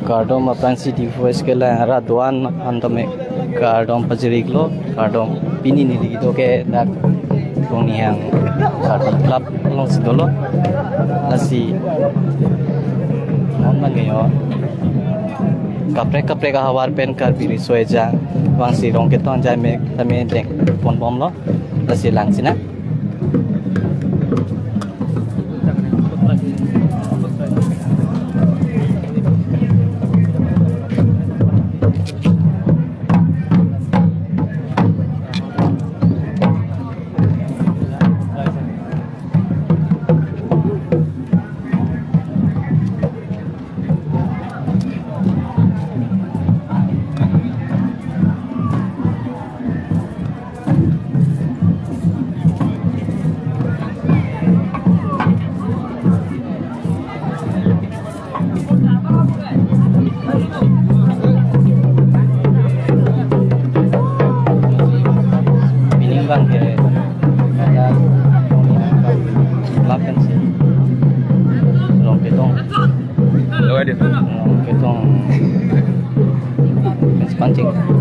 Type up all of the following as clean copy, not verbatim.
Kardom apang city voice ke la ra doan antame kardom pajirik lo kardom pini ni gitu ke dak tong yang kardom club long sidolo nasi mon mangayo kapre ka hawar pen kar biri soeja wang si rong ke ton jai me tame deng pon bom lo nasi langsina pancing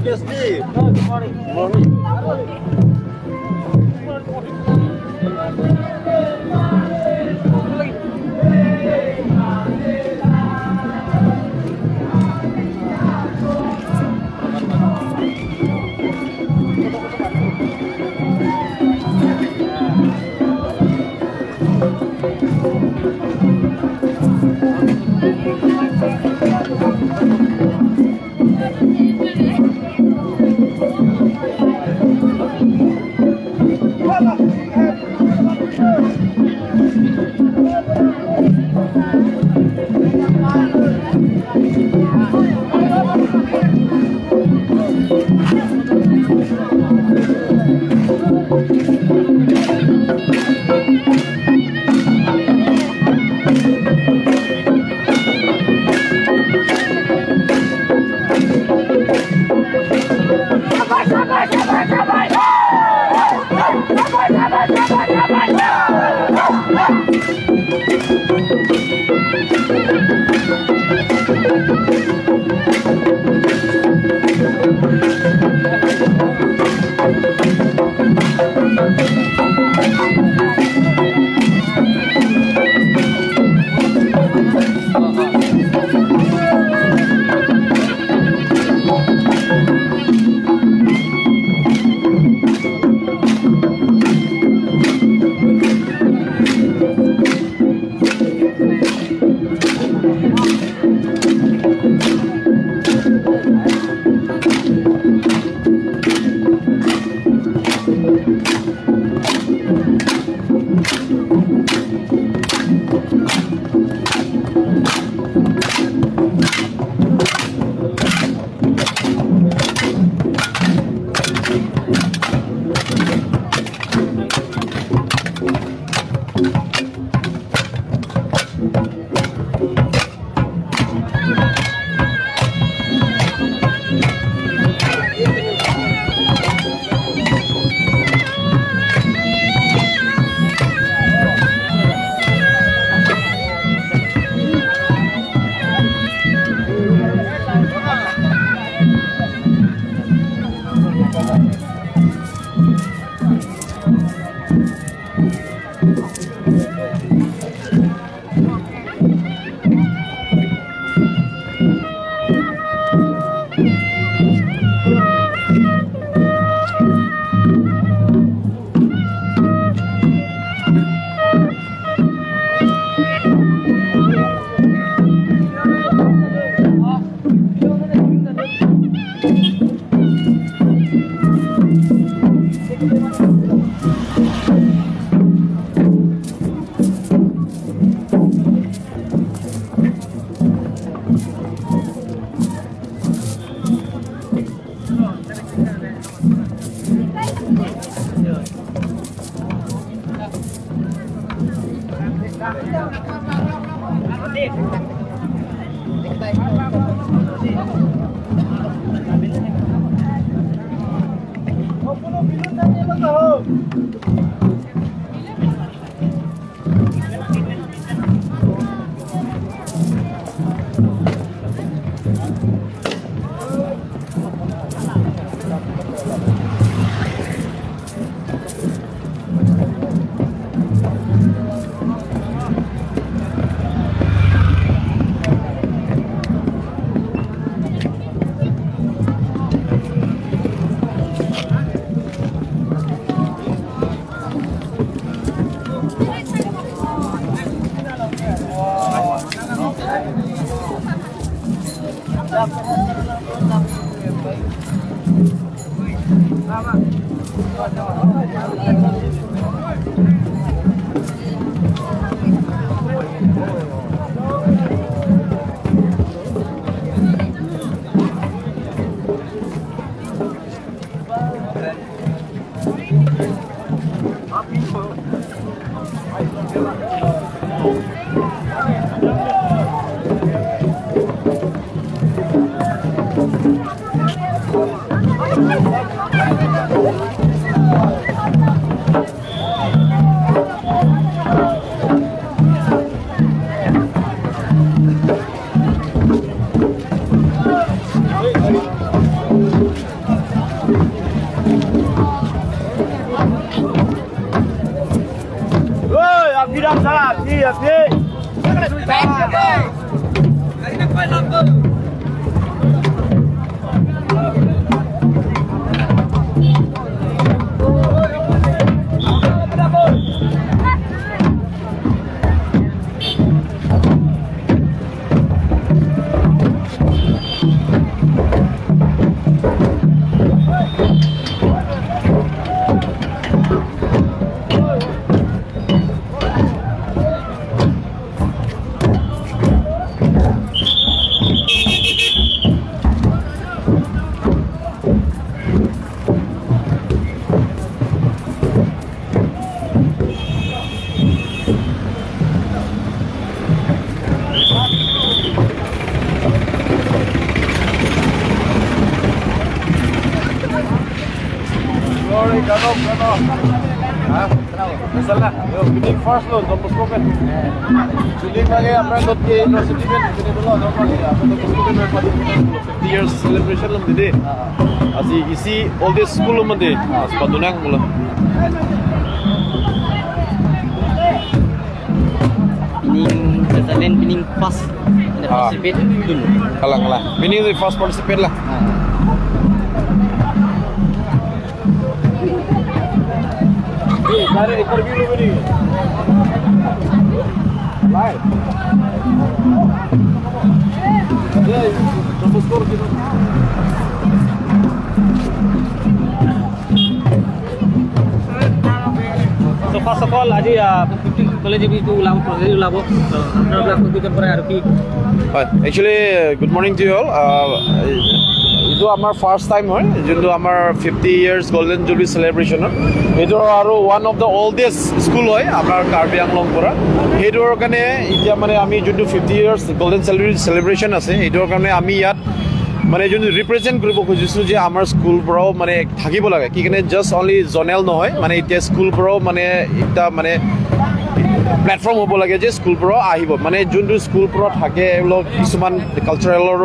Yes, Steve. Good morning. Good morning. Masalah. Yo, bidding first lo, Don Bosco kan. Bidding lagi আমরা দতে ইউনিভার্সিটি में बिदे dulu Don Bosco ya. Don Bosco में 50 years celebration lam dide. Asi isi oldest school lam de. Padunang mula. Pining tertalent pining pas. Ada participate dulu. Kalang lah. Bidding the first participate lah. Dari interview lu ini. Live. Ya, terus skor gitu. So first of all, aji 15 college bi tu ulam project ulabo. Apnar blog computer pore aru ki. Actually, good morning to you all. Itu আমাৰ first time হয় যোনটো আমাৰ 50 years golden jubilee সেলিব্ৰেশন এইটো আৰু one of the ওল্ডেষ্ট স্কুল হয় আমাৰ কাৰ্বি আংলং পৰা এইটোৰ কাৰণে এতিয়া মানে আমি যোনটো 50 ইয়াৰ্স গোল্ডেন সেলিব্ৰেশন আছে এইটোৰ কাৰণে আমি ইয়াত মানে যোনটো ৰিপ্ৰেজেন্ট কৰিব খুজিছো যে আমাৰ স্কুল পৰাও মানে থাকিব লাগে কি কাৰণে জাস্ট অনলি জনেল নহয় মানে এতিয়া স্কুল পৰাও মানে এটা মানে প্লেটফৰ্ম হ'ব লাগে যে স্কুল পৰা আহিব মানে যোনটো স্কুল পৰা থাকে এওঁলোক কিছুমান কালচাৰেলৰ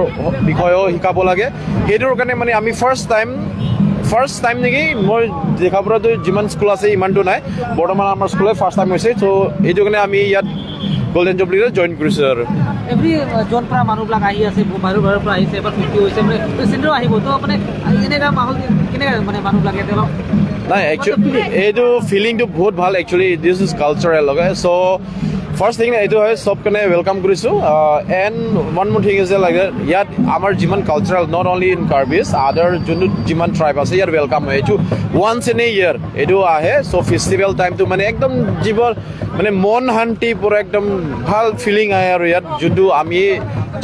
বিষয়ও শিকাব লাগে সেইটোৰ কাৰণে মানে আমি ফাৰ্ষ্ট টাইম নেকি মই দেখা পৰাটো যিমান স্কুল আছে ইমানটো নাই বৰ্তমান আমাৰ স্কুলে ফাৰ্ষ্ট টাইম হৈছে চ' এইটো কাৰণে আমি ইয়াত গোল্ডেন জুবলিত জইন কৰিছোঁ আৰু এভৰি জন পৰা মানুহবিলাক আহি আছে বাহিৰৰ পৰা আহিছে এবাৰ 50 হৈছে মানে প্ৰেচিডেণ্টও আহিব তো মানে এনেকা মাহল কেনেকা মানে মানুহবিলাকে তেওঁলোক নাই একচুৱেলি এইটো ফিলিংটো বহুত ভাল actually this is cultural okay so' first thing এইটো হয় চব কাৰণে ৱেলকাম কৰিছোঁ এণ্ড ওৱান মোৰ থিং ইজ লাগে ইয়াত আমাৰ যিমান কালচাৰেল নট অনলি ইন কাৰ্বিজ আদাৰ যোনটো যিমান ট্ৰাইব আছে ইয়াত ৱেলকাম হয় এইটো ওৱান্স ইন এ ইয়াৰ এইটো আহে চ' ফেষ্টিভেল টাইমটো মানে একদম যিবোৰ মানে মন শান্তি পূৰা একদম ভাল ফিলিং আহে আৰু ইয়াত যোনটো আমি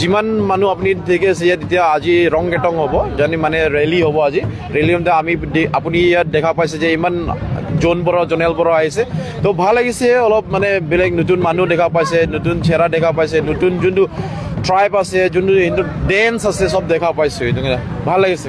যিমান মানুহ আপুনি দেখি আছে ইয়াত এতিয়া আজি ৰং কেটং হ'ব জানি মানে ৰেলী হ'ব আজি ৰেলী হ'লে আপুনি ইয়াত দেখা পাইছে যে ইমান জনেল বড়ো আহিছে তো ভাল লাগিছে অলপ মানে বেলেগ নতুন মানুহ দেখা পাইছে নতুন চেহেৰা দেখা পাইছে নতুন যোনটো ট্ৰাইব আছে যোনটো ডেন্স আছে চব দেখা পাইছোঁ এইটো ভাল লাগিছে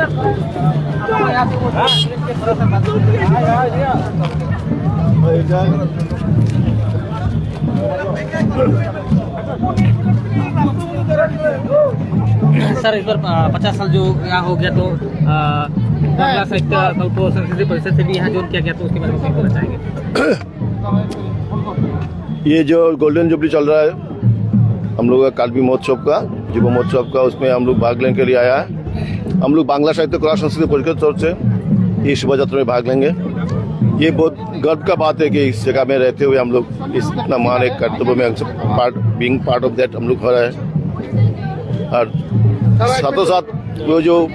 सर इस पर 50 साल जो यहाँ हो गया तो बांग्ला साहित्य कल्प संस्कृति परिषद से भी यहाँ जो किया गया तो उसके बारे में बोलना चाहेंगे। ये जो गोल्डन जुबली चल रहा है हम लोग का कालबी महोत्सव का युवा महोत्सव का, उसमें हम लोग भाग लेने के लिए आया है। हम लोग बांग्ला साहित्य कला संस्कृति परिषद की तरफ से ये शोभा यात्रा में भाग लेंगे। ये बहुत गर्व का बात है कि इस जगह में रहते हुए हम लोग इस इतना महान एक कर्तव्य में बीइंग पार्ट ऑफ दैट हम लोग हो रहे हैं। और साथों साथ वो जो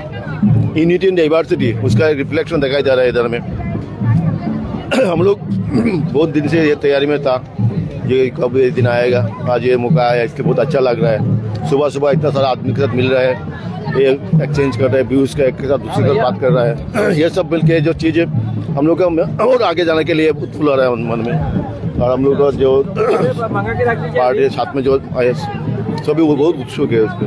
यूनिटी एंड डाइवर्सिटी उसका एक रिफ्लेक्शन दिखाई दे रहा है इधर में। हम लोग बहुत दिन से ये तैयारी में था, ये कब ये दिन आएगा, आज ये मौका आया, इसके बहुत अच्छा लग रहा है। सुबह सुबह इतना सारा आदमी के साथ मिल रहा है, ये एक्सचेंज कर रहे हैं व्यूज़ का, एक के साथ दूसरे के साथ बात कर रहा है। ये सब मिलके जो चीज़ें हम लोग का और आगे जाने के लिए उत्फुल्ल हो रहा है मन में। और हम लोग का जो पार्टी साथ में जो आए सभी वो बहुत उत्सुक है उसके।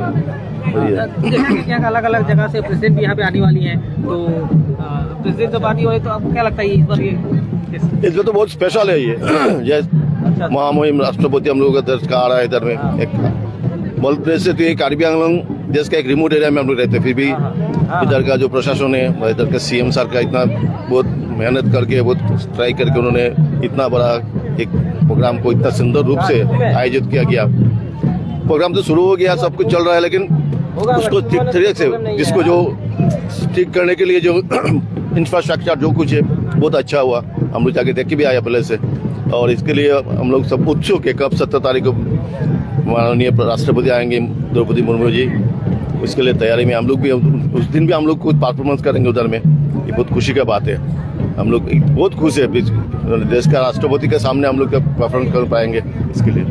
अलग अलग जगह से प्रेसिडेंट भी यहाँ पे आने वाली हैं, तो प्रेसिडेंट जब आनी हो तो आपको क्या लगता है इस बार ये इसमें तो बहुत स्पेशल है ये। महामहिम राष्ट्रपति हम लोग का दर्ज का आ रहा है इधर में। एक बोलते से तो ये कार्बी आंगलोंग देश का एक रिमोट एरिया में हम लोग रहते हैं, फिर भी इधर का जो प्रशासन है, इधर का सीएम सर का इतना बहुत मेहनत करके बहुत ट्राई करके उन्होंने इतना बड़ा एक प्रोग्राम को इतना सुंदर रूप से आयोजित किया गया। प्रोग्राम तो शुरू हो गया, सब कुछ चल रहा है, लेकिन उसको ठीक तरीके से जिसको जो ठीक करने के लिए जो इंफ्रास्ट्रक्चर जो कुछ है बहुत अच्छा हुआ। हम लोग जाके देख के भी आया पहले से, और इसके लिए हम लोग सब उत्सुक है कब 17 तारीख को माननीय राष्ट्रपति आएंगे द्रौपदी मुर्मू जी। उसके लिए तैयारी में हम लोग भी, उस दिन भी हम लोग कुछ परफॉर्मेंस करेंगे उधर में। ये बहुत खुशी का बात है, हम लोग बहुत खुश है देश का राष्ट्रपति के सामने हम लोग परफॉर्मेंस कर पाएंगे इसके लिए।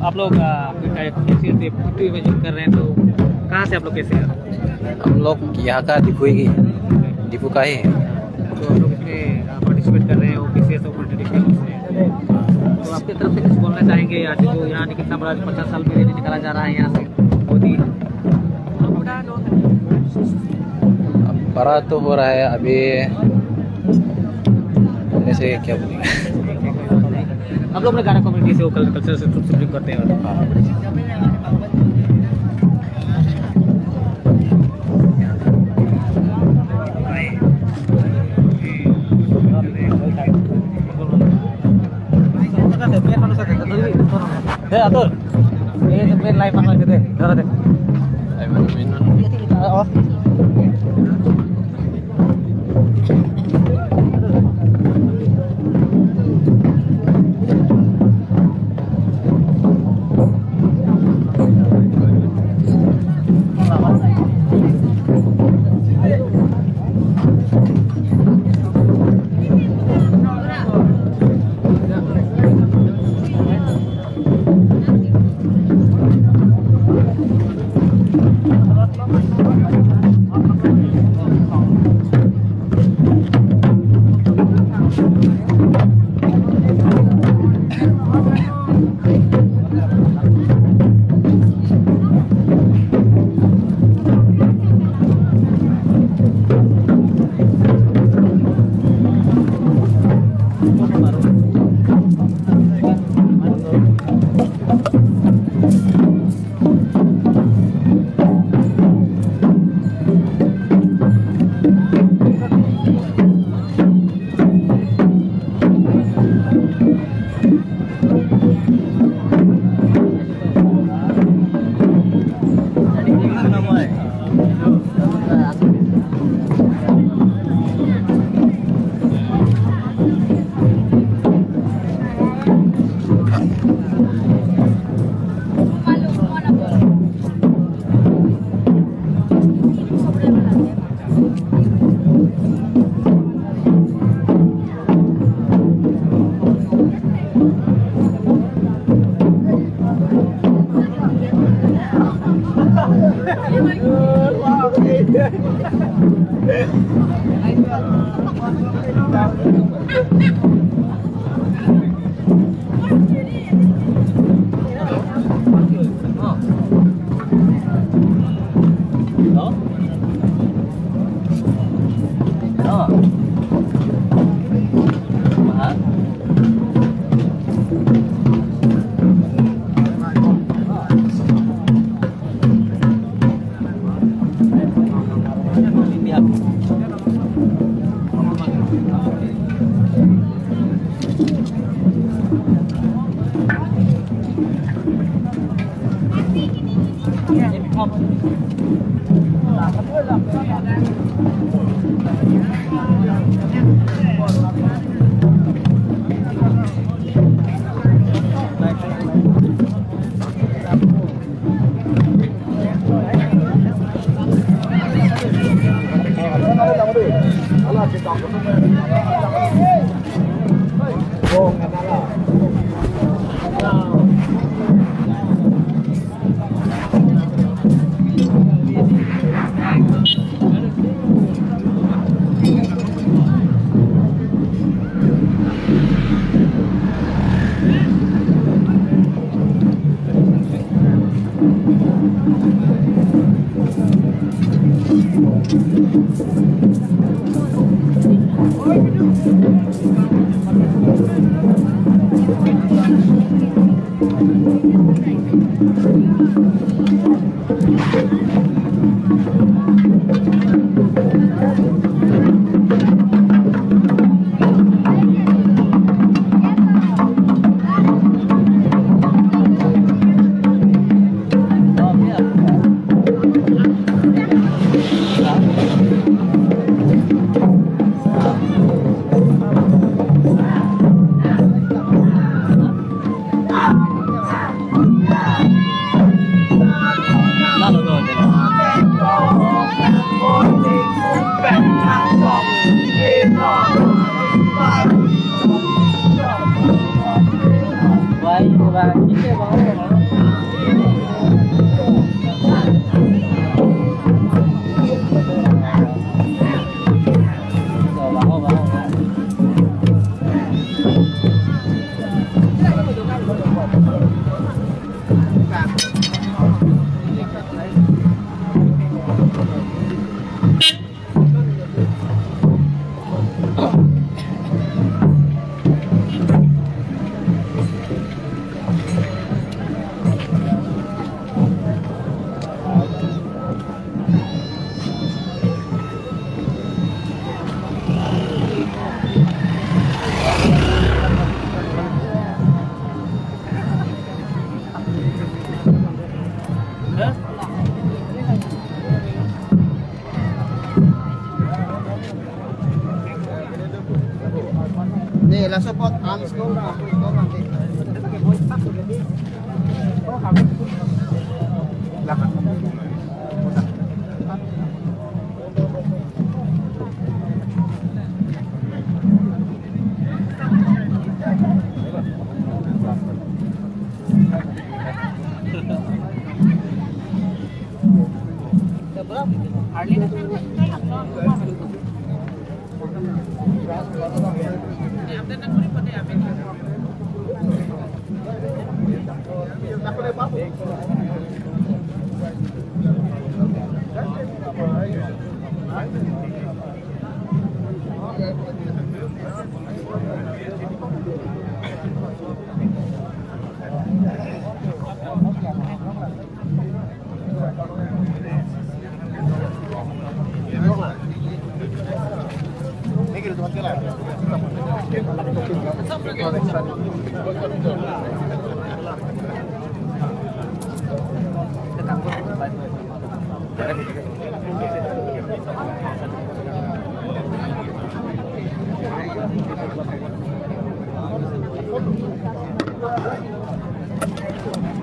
आप लोग कर रहे हैं, तो कहाँ से आप लोग कैसे हैं? हम लोग यहाँ का डिफू का ही है। तो हम लोग इसमें पार्टिसिपेट कर रहे हैं OPCS और कॉन्ट्रेडिक्शन से। तो आपकी तरफ से कुछ बोलना चाहेंगे आज जो यहाँ कितना बड़ा 50 साल पहले निकाला जा रहा है यहाँ से बहुत ही बड़ा तो हो रहा है अभी, जैसे क्या बोलेंगे। आप लोग अपने गाना कम्युनिटी से कल्चर से सपोर्ट करते हैं। Nih, langsung pot alis kau lah.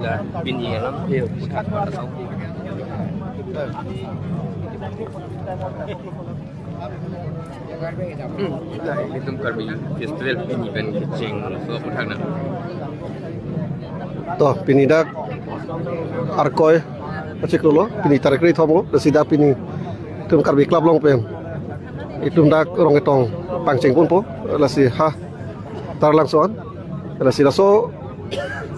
Là bên gì lắm hiểu các bạn sống lại bên trong cần bị festival bên event kecing so pun nak Toh pinidak Arkoy cek lo pini tarik kiri thom lo sida pini tum karbi klub long pen itum dak rong etong pangceng pun po lasi ha tar langsuan lasi laso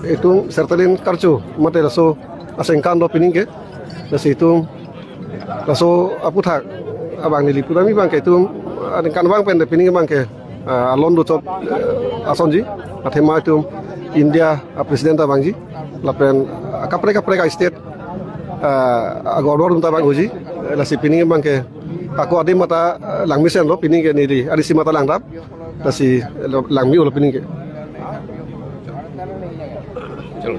itum sertalin karcu mate laso asengkan do pini ke lasi itum laso aputhak abang nili purami bang ke itum kan bang pen de pini bang ke alon do chop asonji athema itum India presiden ta bangji lapen kapre ka state agor ta bang uji lasi pini bang ke aku adi mata langmisen lo pini ke nidi adi si mata langdap lasi langmi lo pini ke chalo